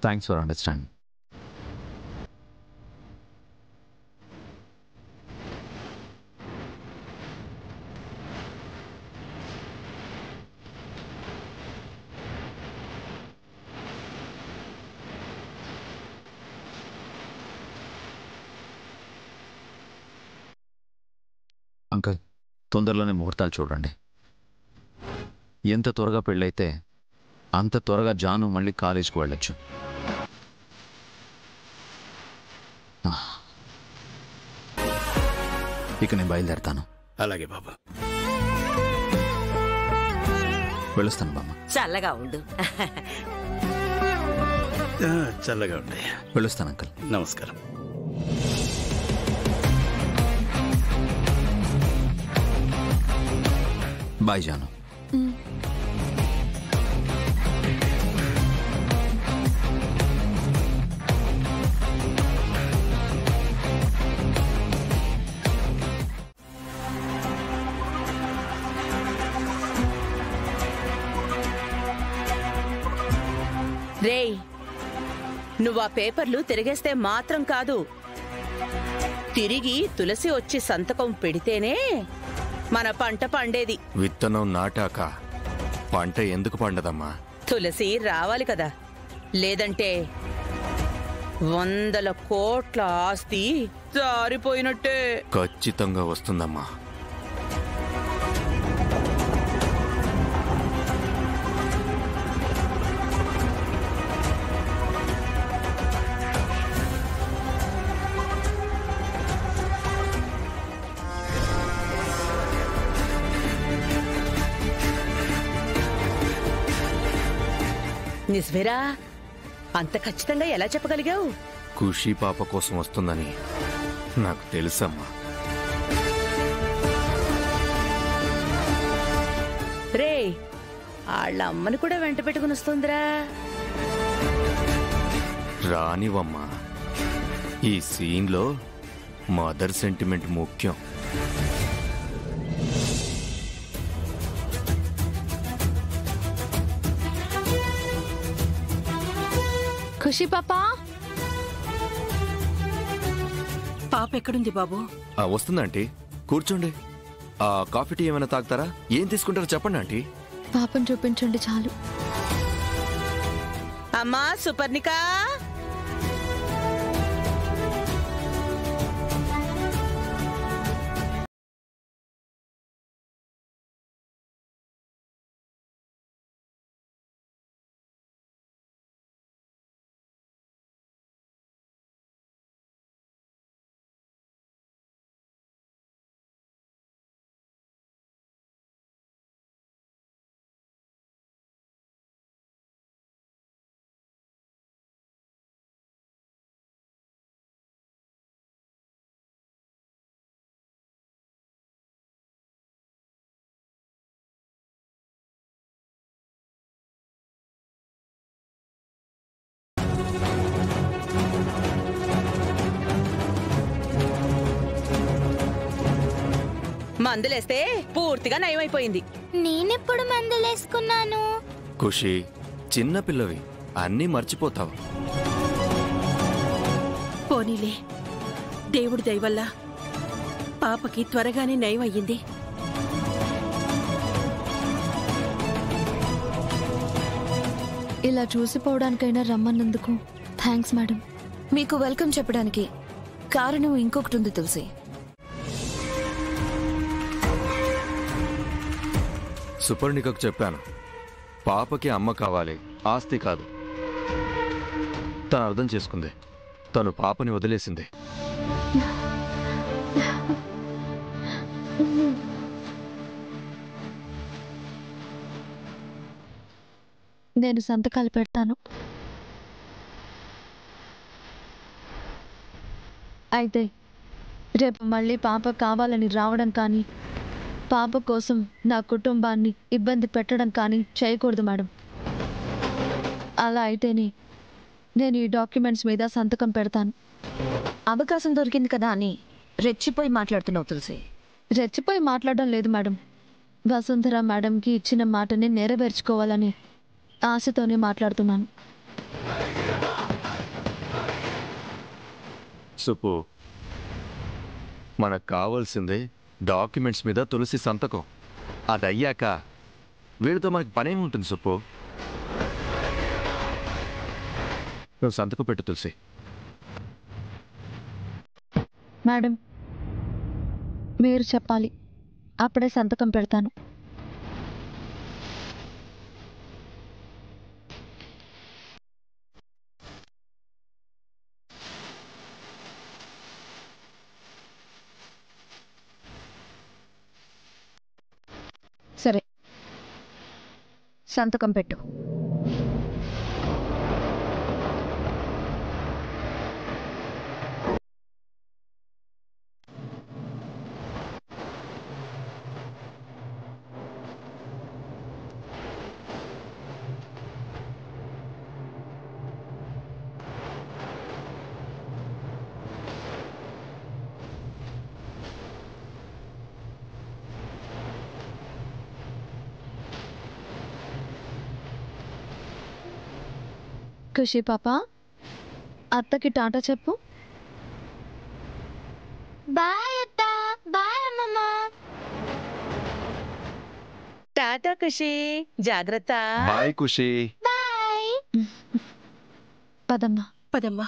Thanks for understanding. Uncle, తొందరలోనే ముహూర్తాలు చూడండి. ఎంత త్వరగా పెళ్ళైతే అంత త్వరగా జాను మళ్ళీ కాలేజీకి వెళ్ళొచ్చు. ఇక నేను బయలుదేరతాను. అలాగే బాబు. వెళ్ళొస్తాను బామ్మ. చల్లగా ఉండు. చల్లగా ఉండే. వెళ్ళొస్తాను అంకల్. నమస్కారం. బాయ్ జాను. రేయ్, నువ్వు ఆ పేపర్లు తిరిగేస్తే మాత్రం కాదు, తిరిగి తులసి వచ్చి సంతకం పెడితేనే మన పంట పండేది. విత్తనం నాటాక పంట ఎందుకు పండదమ్మా? తులసి రావాలి కదా, లేదంటే 100 కోట్ల ఆస్తి జారిపోయినట్టే. ఖచ్చితంగా వస్తుందమ్మా. నిజమేరా? అంత ఖచ్చితంగా ఎలా చెప్పగలిగావు? ఖుషి పాప కోసం వస్తుందని నాకు తెలుసమ్మా. రే, వాళ్ళ అమ్మని కూడా వెంట పెట్టుకుని వస్తుందిరా. రానివమ్మా, ఈ సీన్లో మదర్ సెంటిమెంట్ ముఖ్యం. ఖుషి పాపా. పాప ఎక్కడుంది బాబు? వస్తుందంటీ, కూర్చోండి. కాఫీ టీ ఏమైనా తాగుతారా? ఏం తీసుకుంటారో చెప్పండి ఆంటీ. పాపను చూపించండి చాలు. అమ్మా సుపర్ణికా, మందులేస్తే పూర్తిగా నయమైపోయింది. నేనెప్పుడు మందులేసుకున్నాను? ఖుషి, చిన్న పిల్లవి, అన్నీ మర్చిపోతావు. పోనీలే, దేవుడి దయవల్ల పాపకి త్వరగానే నయం అయ్యింది. ఇలా చూసిపోవడానికైనా రమ్మన్నందుకు థ్యాంక్స్ మేడం. మీకు వెల్కమ్ చెప్పడానికి కారణం ఇంకొకటి ఉంది తులసి. సుపర్ణికకు చెప్పాను, పాపకి అమ్మ కావాలి, ఆస్తి కాదు. తను అర్థం చేసుకుంది. తను పాపని వదిలేసింది. నేను సంతకాలు పెడతాను. అయితే రేపు మళ్ళీ పాప కావాలని రావడం కానీ, పాప కోసం నా కుటుంబాన్ని ఇబ్బంది పెట్టడం కానీ చేయకూడదు మేడం. అలా అయితేనే నేను ఈ డాక్యుమెంట్స్ మీద సంతకం పెడతాను. అవకాశం దొరికింది కదా అని రెచ్చిపోయి మాట్లాడుతున్నావు తులసి. రెచ్చిపోయి మాట్లాడడం లేదు మేడం. వసుంధర మేడంకి ఇచ్చిన మాటని నెరవేర్చుకోవాలని ఆశతోనే మాట్లాడుతున్నాను. సుపు, మనకు కావాల్సిందే డాక్యుమెంట్స్ మీద తులసి సంతకం. అది అయ్యాక వీడితో మనకి పనేముంటుంది సుప్పు? నువ్వు సంతకం పెట్టు తులసి. మేడం, మీరు చెప్పాలి, అప్పుడే సంతకం పెడతాను. సరే, సంతకం పెట్టు. ఖుషి పాప, అత్తకి టాటా చెప్పు. బాయ్ అత్త. బాయ్ అమ్మమ్మ. టాటా ఖుషి, జాగ్రత్త. బాయ్ ఖుషి. బాయ్. పదమ్మా. పదమ్మా.